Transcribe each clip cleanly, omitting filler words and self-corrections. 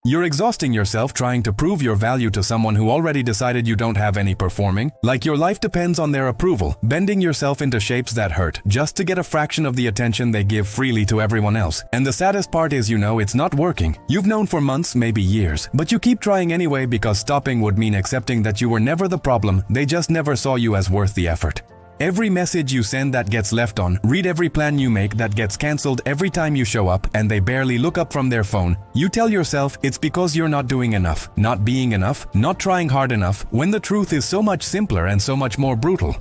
You're exhausting yourself trying to prove your value to someone who already decided you don't have any performing, like your life depends on their approval, bending yourself into shapes that hurt just to get a fraction of the attention they give freely to everyone else. And the saddest part is it's not working. You've known for months, maybe years, but you keep trying anyway because stopping would mean accepting that you were never the problem, they just never saw you as worth the effort. Every message you send that gets left on, read every plan you make that gets cancelled every time you show up and they barely look up from their phone, you tell yourself it's because you're not doing enough, not being enough, not trying hard enough, when the truth is so much simpler and so much more brutal.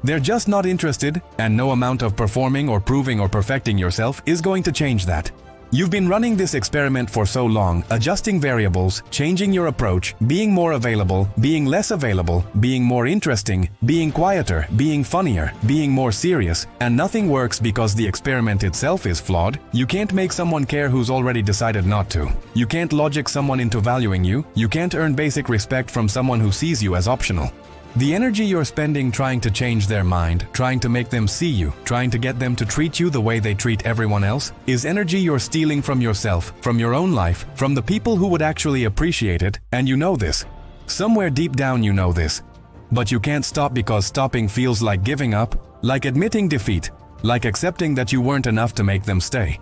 They're just not interested, and no amount of performing or proving or perfecting yourself is going to change that. You've been running this experiment for so long, adjusting variables, changing your approach, being more available, being less available, being more interesting, being quieter, being funnier, being more serious, and nothing works because the experiment itself is flawed. You can't make someone care who's already decided not to. You can't logic someone into valuing you. You can't earn basic respect from someone who sees you as optional. The energy you're spending trying to change their mind, trying to make them see you, trying to get them to treat you the way they treat everyone else, is energy you're stealing from yourself, from your own life, from the people who would actually appreciate it, and you know this. Somewhere deep down you know this. But you can't stop because stopping feels like giving up, like admitting defeat, like accepting that you weren't enough to make them stay.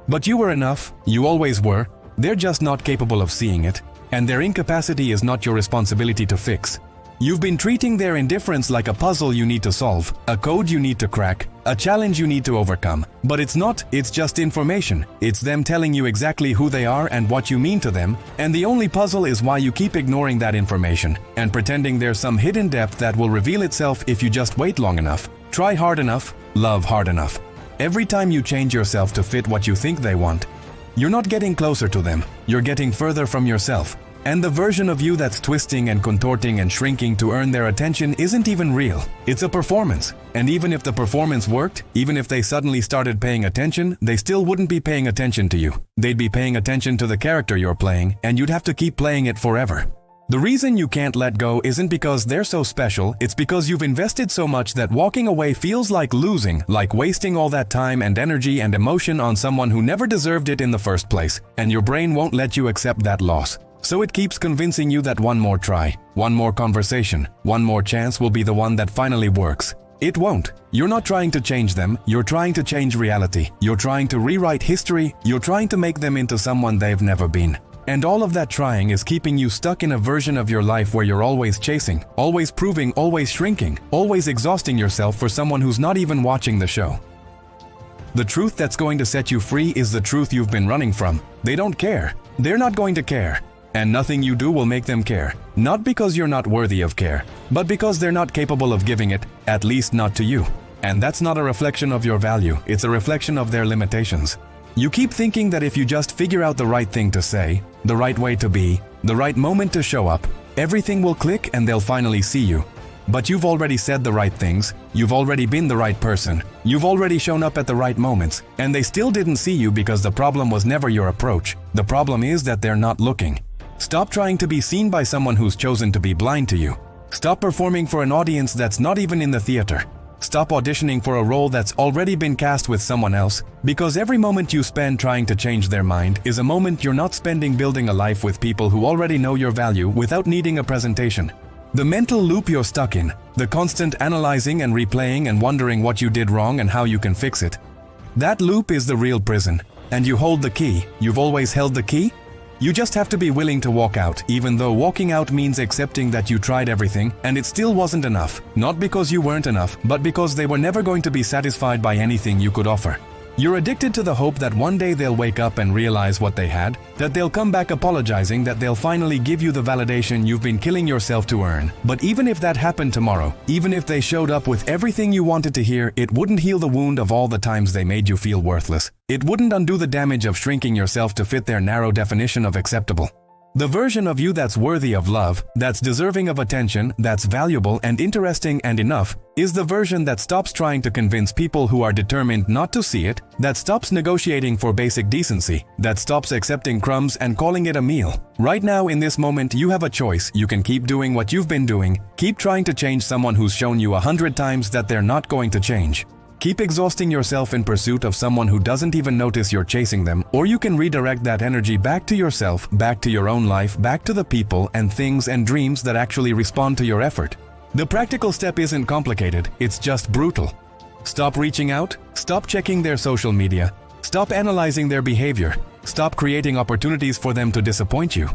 But you were enough, you always were, they're just not capable of seeing it, and their incapacity is not your responsibility to fix. You've been treating their indifference like a puzzle you need to solve, a code you need to crack, a challenge you need to overcome. But it's not, it's just information. It's them telling you exactly who they are and what you mean to them, and the only puzzle is why you keep ignoring that information and pretending there's some hidden depth that will reveal itself if you just wait long enough, try hard enough, love hard enough. Every time you change yourself to fit what you think they want, you're not getting closer to them, you're getting further from yourself. And the version of you that's twisting and contorting and shrinking to earn their attention isn't even real. It's a performance. And even if the performance worked, even if they suddenly started paying attention, they still wouldn't be paying attention to you. They'd be paying attention to the character you're playing, and you'd have to keep playing it forever. The reason you can't let go isn't because they're so special, it's because you've invested so much that walking away feels like losing, like wasting all that time and energy and emotion on someone who never deserved it in the first place, and your brain won't let you accept that loss. So it keeps convincing you that one more try, one more conversation, one more chance will be the one that finally works. It won't. You're not trying to change them, you're trying to change reality. You're trying to rewrite history, you're trying to make them into someone they've never been. And all of that trying is keeping you stuck in a version of your life where you're always chasing, always proving, always shrinking, always exhausting yourself for someone who's not even watching the show. The truth that's going to set you free is the truth you've been running from. They don't care. They're not going to care. And nothing you do will make them care. Not because you're not worthy of care, but because they're not capable of giving it, at least not to you. And that's not a reflection of your value, it's a reflection of their limitations. You keep thinking that if you just figure out the right thing to say, the right way to be, the right moment to show up, everything will click and they'll finally see you. But you've already said the right things, you've already been the right person, you've already shown up at the right moments, and they still didn't see you because the problem was never your approach. The problem is that they're not looking. Stop trying to be seen by someone who's chosen to be blind to you. Stop performing for an audience that's not even in the theater. Stop auditioning for a role that's already been cast with someone else, because every moment you spend trying to change their mind is a moment you're not spending building a life with people who already know your value without needing a presentation. The mental loop you're stuck in, the constant analyzing and replaying and wondering what you did wrong and how you can fix it. That loop is the real prison, and you hold the key. You've always held the key. You just have to be willing to walk out, even though walking out means accepting that you tried everything and it still wasn't enough. Not because you weren't enough, but because they were never going to be satisfied by anything you could offer. You're addicted to the hope that one day they'll wake up and realize what they had, that they'll come back apologizing, that they'll finally give you the validation you've been killing yourself to earn. But even if that happened tomorrow, even if they showed up with everything you wanted to hear, it wouldn't heal the wound of all the times they made you feel worthless. It wouldn't undo the damage of shrinking yourself to fit their narrow definition of acceptable. The version of you that's worthy of love, that's deserving of attention, that's valuable and interesting and enough, is the version that stops trying to convince people who are determined not to see it, that stops negotiating for basic decency, that stops accepting crumbs and calling it a meal. Right now, in this moment, you have a choice. You can keep doing what you've been doing, keep trying to change someone who's shown you 100 times that they're not going to change. Keep exhausting yourself in pursuit of someone who doesn't even notice you're chasing them, or you can redirect that energy back to yourself, back to your own life, back to the people and things and dreams that actually respond to your effort. The practical step isn't complicated, it's just brutal. Stop reaching out, stop checking their social media, stop analyzing their behavior, stop creating opportunities for them to disappoint you.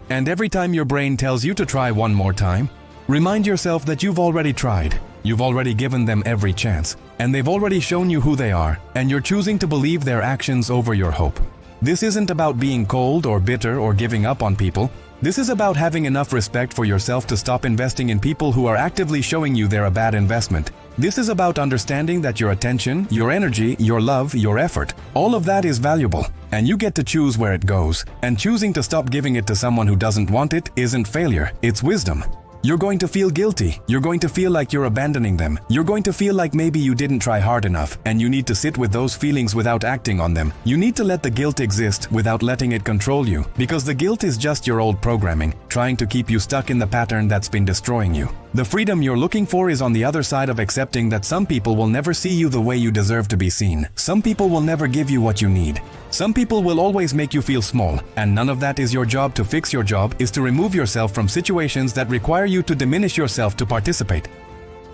And every time your brain tells you to try one more time, remind yourself that you've already tried. You've already given them every chance, and they've already shown you who they are, and you're choosing to believe their actions over your hope. This isn't about being cold or bitter or giving up on people. This is about having enough respect for yourself to stop investing in people who are actively showing you they're a bad investment. This is about understanding that your attention, your energy, your love, your effort, all of that is valuable, and you get to choose where it goes. And choosing to stop giving it to someone who doesn't want it isn't failure, it's wisdom. You're going to feel guilty. You're going to feel like you're abandoning them. You're going to feel like maybe you didn't try hard enough, and you need to sit with those feelings without acting on them. You need to let the guilt exist without letting it control you, because the guilt is just your old programming, trying to keep you stuck in the pattern that's been destroying you. The freedom you're looking for is on the other side of accepting that some people will never see you the way you deserve to be seen. Some people will never give you what you need. Some people will always make you feel small, and none of that is your job to fix. Your job is to remove yourself from situations that require you to diminish yourself to participate.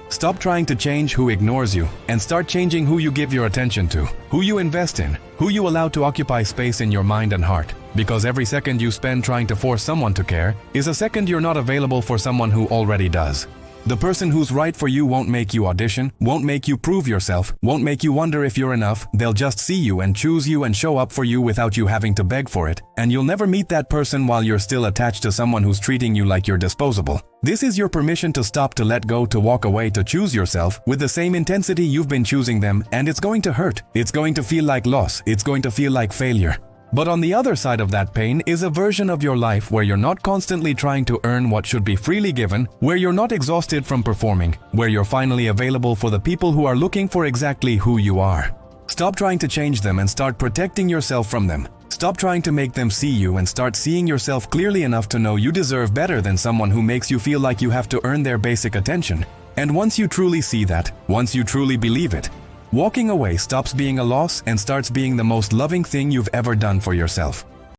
Stop trying to change who ignores you, and start changing who you give your attention to, who you invest in, who you allow to occupy space in your mind and heart. Because every second you spend trying to force someone to care is a second you're not available for someone who already does. The person who's right for you won't make you audition, won't make you prove yourself, won't make you wonder if you're enough. They'll just see you and choose you and show up for you without you having to beg for it. And you'll never meet that person while you're still attached to someone who's treating you like you're disposable. This is your permission to stop, to let go, to walk away, to choose yourself with the same intensity you've been choosing them, and it's going to hurt. It's going to feel like loss. It's going to feel like failure. But on the other side of that pain is a version of your life where you're not constantly trying to earn what should be freely given, where you're not exhausted from performing, where you're finally available for the people who are looking for exactly who you are. Stop trying to change them and start protecting yourself from them. Stop trying to make them see you and start seeing yourself clearly enough to know you deserve better than someone who makes you feel like you have to earn their basic attention. And once you truly see that, once you truly believe it, walking away stops being a loss and starts being the most loving thing you've ever done for yourself.